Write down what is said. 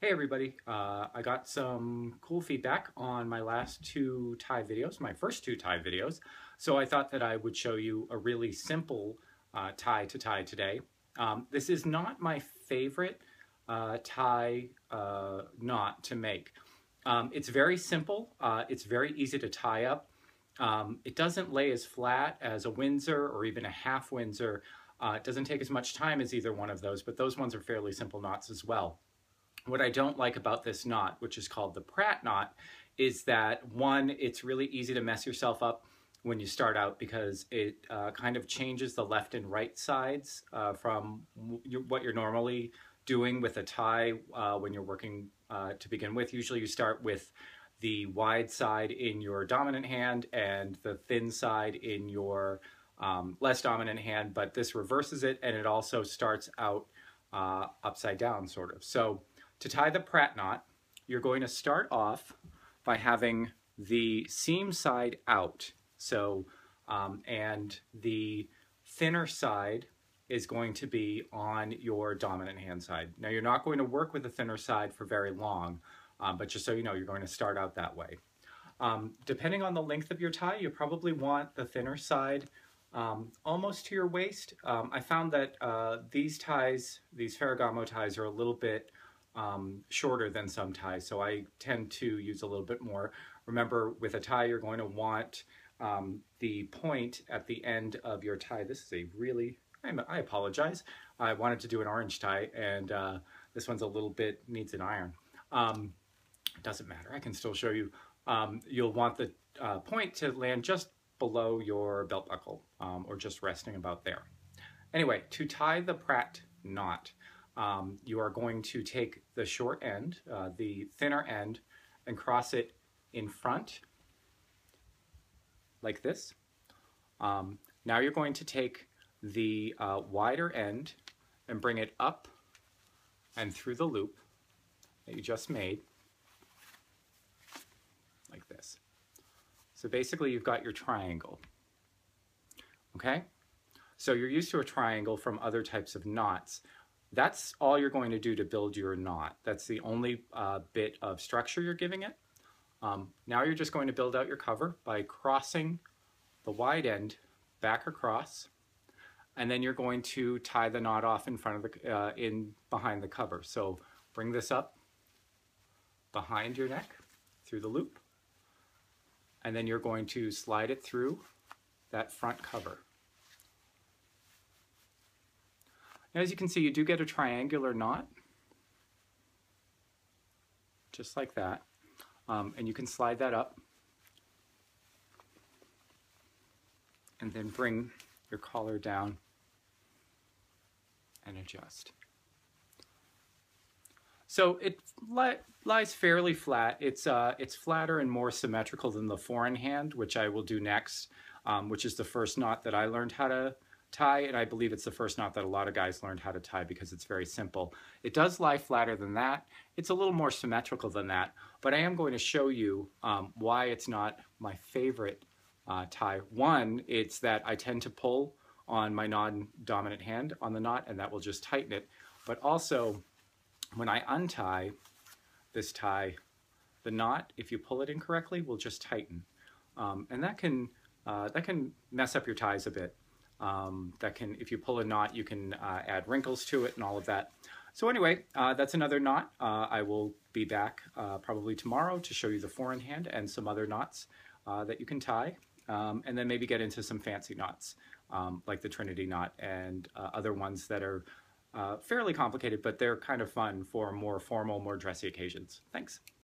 Hey everybody, I got some cool feedback on my last two tie videos, my first two tie videos. So I thought that I would show you a really simple tie to tie today. This is not my favorite tie knot to make. It's very simple, it's very easy to tie up. It doesn't lay as flat as a Windsor or even a half Windsor. It doesn't take as much time as either one of those, but those ones are fairly simple knots as well. What I don't like about this knot, which is called the Pratt knot, is that one, it's really easy to mess yourself up when you start out because it kind of changes the left and right sides from what you're normally doing with a tie when you're working to begin with. Usually you start with the wide side in your dominant hand and the thin side in your less dominant hand, but this reverses it, and it also starts out upside down, sort of. So to tie the Pratt knot, you're going to start off by having the seam side out. So, and the thinner side is going to be on your dominant hand side. Now you're not going to work with the thinner side for very long, but just so you know, you're going to start out that way. Depending on the length of your tie, you probably want the thinner side almost to your waist. I found that these ties, these Ferragamo ties, are a little bit shorter than some ties, so I tend to use a little bit more. Remember, with a tie, you're going to want the point at the end of your tie. This is a really, I apologize. I wanted to do an orange tie, and this one's a little bit, needs an iron. Doesn't matter, I can still show you. You'll want the point to land just below your belt buckle, or just resting about there. Anyway, to tie the Pratt knot, you are going to take the short end, the thinner end, and cross it in front, like this. Now you're going to take the wider end and bring it up and through the loop that you just made, like this. So basically you've got your triangle, okay? So you're used to a triangle from other types of knots. That's all you're going to do to build your knot. That's the only bit of structure you're giving it. Now you're just going to build out your cover by crossing the wide end back across, and then you're going to tie the knot off in front of the behind the cover. So bring this up behind your neck through the loop, and then you're going to slide it through that front cover. Now, as you can see, you do get a triangular knot, just like that, and you can slide that up and then bring your collar down and adjust. So it lies fairly flat. It's flatter and more symmetrical than the four-in-hand, which I will do next, which is the first knot that I learned how to tie, and I believe it's the first knot that a lot of guys learned how to tie because it's very simple. It does lie flatter than that. It's a little more symmetrical than that, but I am going to show you why it's not my favorite tie. One, it's that I tend to pull on my non-dominant hand on the knot, and that will just tighten it. But also, when I untie this tie, the knot, if you pull it incorrectly, will just tighten. And that can mess up your ties a bit. If you pull a knot, you can add wrinkles to it and all of that. So anyway, that's another knot. I will be back probably tomorrow to show you the four-in-hand and some other knots that you can tie, and then maybe get into some fancy knots like the Trinity knot and other ones that are fairly complicated, but they're kind of fun for more formal, more dressy occasions. Thanks.